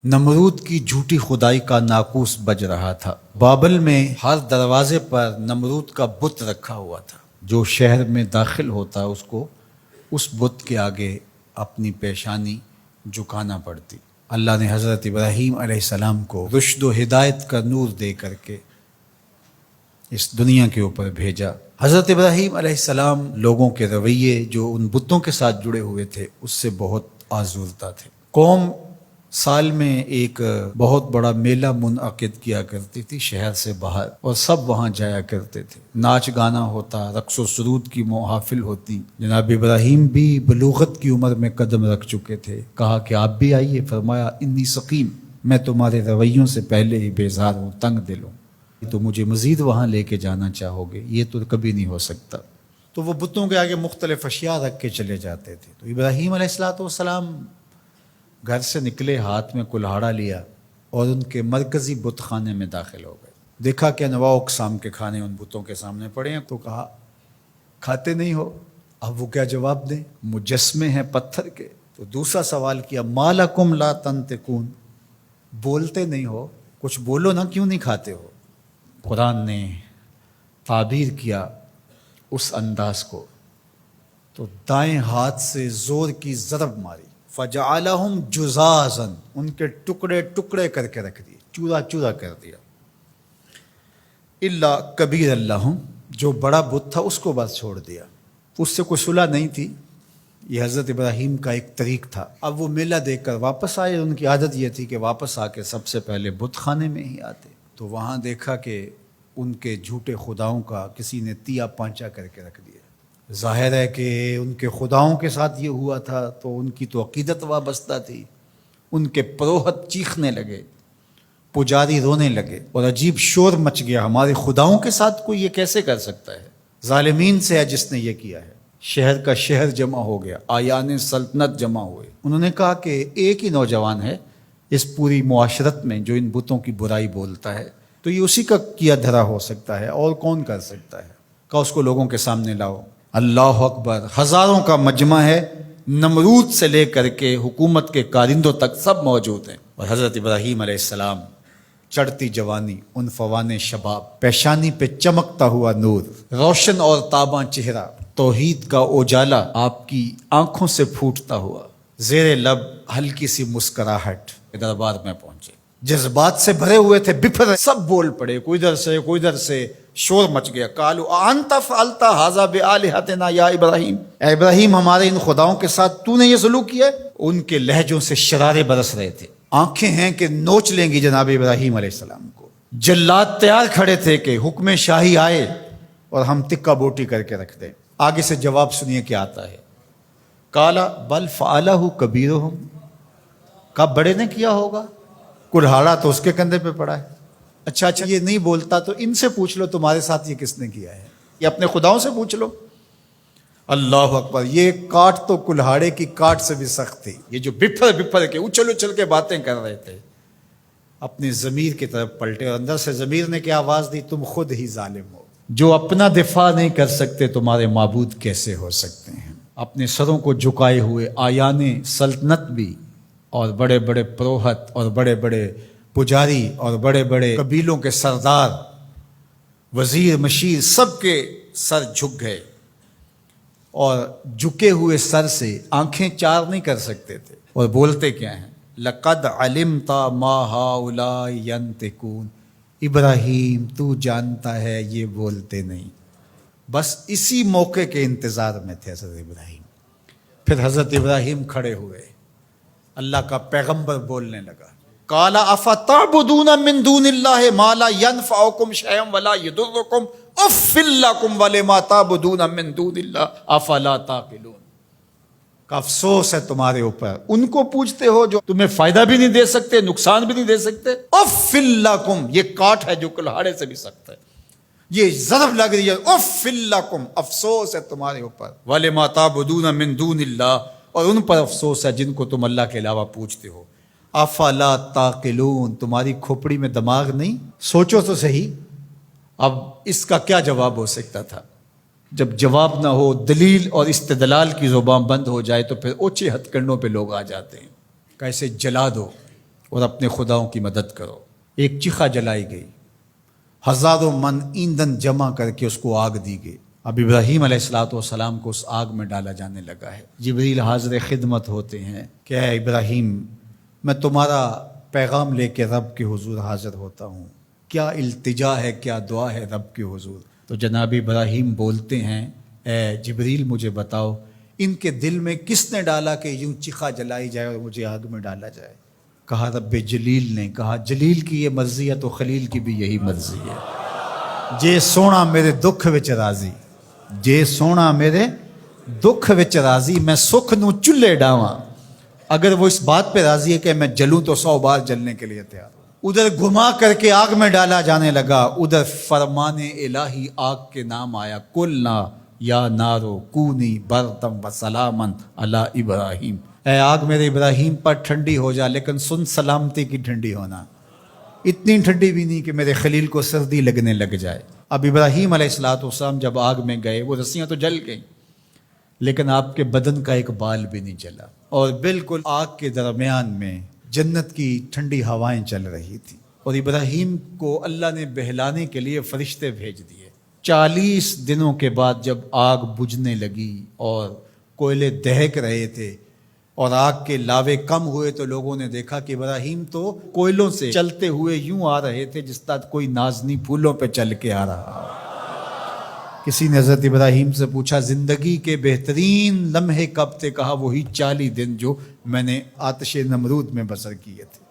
نمرود کی جھوٹی خدائی کا ناقوس بج رہا تھا۔ بابل میں ہر دروازے پر نمرود کا بت رکھا ہوا تھا۔ جو شہر میں داخل ہوتا اس کو اس بت کے آگے اپنی پیشانی جھکانا پڑتی۔ اللہ نے حضرت ابراہیم علیہ السلام کو رشد و ہدایت کا نور دے کر کے اس دنیا کے اوپر بھیجا۔ حضرت ابراہیم علیہ السلام لوگوں کے رویے جو ان بتوں کے ساتھ جڑے ہوئے تھے اس سے بہت آزردہ تھے۔ قوم سال میں ایک بہت بڑا میلہ منعقد کیا کرتی تھی شہر سے باہر، اور سب وہاں جایا کرتے تھے۔ ناچ گانا ہوتا، رقص و سرود کی محافل ہوتی۔ جناب ابراہیم بھی بلوغت کی عمر میں قدم رکھ چکے تھے۔ کہا کہ آپ بھی آئیے۔ فرمایا انی سقیم، میں تمہارے رویوں سے پہلے ہی بیزار ہوں، تنگ دل ہوں، تو مجھے مزید وہاں لے کے جانا چاہو گے؟ یہ تو کبھی نہیں ہو سکتا۔ تو وہ بتوں کے آگے مختلف اشیاء رکھ کے چلے جاتے تھے۔ تو ابراہیم علیہ السلام گھر سے نکلے، ہاتھ میں کلہاڑا لیا اور ان کے مرکزی بت خانے میں داخل ہو گئے۔ دیکھا کہ انواع اقسام کے کھانے ان بتوں کے سامنے پڑے ہیں، تو کہا کھاتے نہیں ہو؟ اب وہ کیا جواب دیں؟ مجسمے ہیں پتھر کے۔ تو دوسرا سوال کیا، ما لکم لا تنطقون، بولتے نہیں ہو؟ کچھ بولو نا، کیوں نہیں کھاتے ہو؟ قرآن نے تعبیر کیا اس انداز کو، تو دائیں ہاتھ سے زور کی ضرب ماری، فجعلہم جزازا، ان کے ٹکڑے ٹکڑے کر کے رکھ دیے، چورا چورا کر دیا۔ الا کبیر اللہم، جو بڑا بت تھا اس کو بس چھوڑ دیا، اس سے کوئی صلح نہیں تھی۔ یہ حضرت ابراہیم کا ایک طریق تھا۔ اب وہ میلہ دیکھ کر واپس آئے۔ ان کی عادت یہ تھی کہ واپس آ کے سب سے پہلے بت خانے میں ہی آتے۔ تو وہاں دیکھا کہ ان کے جھوٹے خداؤں کا کسی نے تیا پانچا کر کے رکھ دیا۔ ظاہر ہے کہ ان کے خداؤں کے ساتھ یہ ہوا تھا تو ان کی تو عقیدت وابستہ تھی۔ ان کے پروہت چیخنے لگے، پجاری رونے لگے، اور عجیب شور مچ گیا، ہمارے خداؤں کے ساتھ کوئی یہ کیسے کر سکتا ہے؟ ظالمین سے ہے جس نے یہ کیا ہے۔ شہر کا شہر جمع ہو گیا، آیان سلطنت جمع ہوئے۔ انہوں نے کہا کہ ایک ہی نوجوان ہے اس پوری معاشرت میں جو ان بتوں کی برائی بولتا ہے، تو یہ اسی کا کیا دھرا ہو سکتا ہے، اور کون کر سکتا ہے؟ کہا اس کو لوگوں کے سامنے لاؤ۔ اللہ اکبر، ہزاروں کا مجمع ہے، نمرود سے لے کر کے حکومت کے کارندوں تک سب موجود ہیں۔ اور حضرت ابراہیم علیہ السلام، چڑھتی جوانی، عنفوان شباب، پیشانی پہ چمکتا ہوا نور، روشن اور تاباں چہرہ، توحید کا اجالا آپ کی آنکھوں سے پھوٹتا ہوا، زیر لب ہلکی سی مسکراہٹ، دربار میں پہنچے۔ جذبات سے بھرے ہوئے تھے، بفر سب بول پڑے، کوئی ادھر سے شور مچ گیا۔ قالوا انت فعلت ھذا بآلہتنا یا ابراہیم، اے ابراہیم ہمارے ان خداؤں کے ساتھ تو نے یہ سلوک کیا؟ ان کے لہجوں سے شرارے برس رہے تھے، آنکھیں ہیں کہ نوچ لیں گی جناب ابراہیم علیہ السلام کو۔ جلاد تیار کھڑے تھے کہ حکم شاہی آئے اور ہم تکہ بوٹی کر کے رکھ دیں۔ آگے سے جواب سنیے کیا آتا ہے۔ قال بل فعلہ کبیرہم، کب بڑے نے کیا ہوگا، کلہاڑا تو اس کے کندھے پہ پڑا ہے۔ اچھا یہ نہیں بولتا تو ان سے پوچھ لو تمہارے ساتھ یہ کس نے کیا ہے، یہ اپنے خداؤں سے پوچھ لو۔ اللہ اکبر، یہ کاٹ تو کلہاڑے کی کاٹ سے بھی سخت تھی۔ یہ جو بفر کے اچھل کے باتیں کر رہے تھے، اپنے ضمیر کی طرف پلٹے، اور اندر سے ضمیر نے کیا آواز دی، تم خود ہی ظالم ہو، جو اپنا دفاع نہیں کر سکتے تمہارے معبود کیسے ہو سکتے ہیں؟ اپنے سروں کو جھکائے ہوئے آیان سلطنت بھی، اور بڑے بڑے پروہت، اور بڑے بڑے پجاری، اور بڑے بڑے قبیلوں کے سردار، وزیر مشیر، سب کے سر جھک گئے، اور جھکے ہوئے سر سے آنکھیں چار نہیں کر سکتے تھے، اور بولتے کیا ہیں، لقد علمت ما هؤلاء ينطقون، ابراہیم تو جانتا ہے یہ بولتے نہیں۔ بس اسی موقع کے انتظار میں تھے حضرت ابراہیم۔ پھر حضرت ابراہیم کھڑے ہوئے، اللہ کا پیغمبر بولنے لگا، قال افتعبدون من دون اللہ ما لا ينفعکم شیئا ولا یضرکم اف لکم ولما تعبدون من دون اللہ افلا تعقلون۔ کا افسوس ہے تمہارے اوپر، ان کو پوجتے ہو جو تمہیں فائدہ بھی نہیں دے سکتے، نقصان بھی نہیں دے سکتے۔ اف لکم، یہ کاٹ ہے جو کلہاڑے سے بھی سخت ہے، یہ ضرب لگ رہی ہے، اف لکم، افسوس ہے تمہارے اوپر، ولما تعبدون من دون اللہ، اور ان پر افسوس ہے جن کو تم اللہ کے علاوہ پوجتے ہو۔ افلا تعقلون، تمہاری کھوپڑی میں دماغ نہیں؟ سوچو تو صحیح۔ اب اس کا کیا جواب ہو سکتا تھا؟ جب جواب نہ ہو، دلیل اور استدلال کی زبان بند ہو جائے تو پھر اوچے ہتھ کنڈوں پہ لوگ آ جاتے ہیں، کیسے جلا دو، اور اپنے خداؤں کی مدد کرو۔ ایک چیخا جلائی گئی، ہزاروں من ایندھن جمع کر کے اس کو آگ دی گئی۔ اب ابراہیم علیہ السلام کو اس آگ میں ڈالا جانے لگا ہے۔ جبریل حاضر خدمت ہوتے ہیں کہ اے ابراہیم، میں تمہارا پیغام لے کے رب کے حضور حاضر ہوتا ہوں، کیا التجا ہے، کیا دعا ہے رب کے حضور؟ تو جناب ابراہیم بولتے ہیں اے جبریل مجھے بتاؤ ان کے دل میں کس نے ڈالا کہ یوں چیخا جلائی جائے اور مجھے آگ میں ڈالا جائے؟ کہا رب جلیل نے۔ کہا جلیل کی یہ مرضی ہے تو خلیل کی بھی یہی مرضی ہے۔ جے سونا میرے دکھ وچ راضی، جے سونا میرے دکھ وچ راضی، میں سکھ نو چلے ڈاواں۔ اگر وہ اس بات پہ راضی ہے کہ میں جلوں تو 100 بار جلنے کے لیے تیار ہوں۔ ادھر گھما کر کے آگ میں ڈالا جانے لگا، ادھر فرمان الہی آگ کے نام آیا، قلنا یا نارو کونی بردم و سلامن علی ابراہیم۔ اے آگ میرے ابراہیم پر ٹھنڈی ہو جا، لیکن سن سلامتی کی ٹھنڈی ہونا، اتنی ٹھنڈی بھی نہیں کہ میرے خلیل کو سردی لگنے لگ جائے۔ اب ابراہیم علیہ السلام جب آگ میں گئے، وہ رسیاں تو جل گئیں لیکن آپ کے بدن کا ایک بال بھی نہیں جلا، اور بالکل آگ کے درمیان میں جنت کی ٹھنڈی ہوائیں چل رہی تھی، اور ابراہیم کو اللہ نے بہلانے کے لیے فرشتے بھیج دیے۔ 40 دنوں کے بعد جب آگ بجھنے لگی اور کوئلے دہک رہے تھے اور آگ کے لاوے کم ہوئے، تو لوگوں نے دیکھا کہ ابراہیم تو کوئلوں سے چلتے ہوئے یوں آ رہے تھے جس طرح کوئی نازنی پھولوں پہ چل کے آ رہا۔ کسی نے حضرت ابراہیم سے پوچھا زندگی کے بہترین لمحے کب تھے؟ کہا وہی 40 دن جو میں نے آتش نمرود میں بسر کیے تھے۔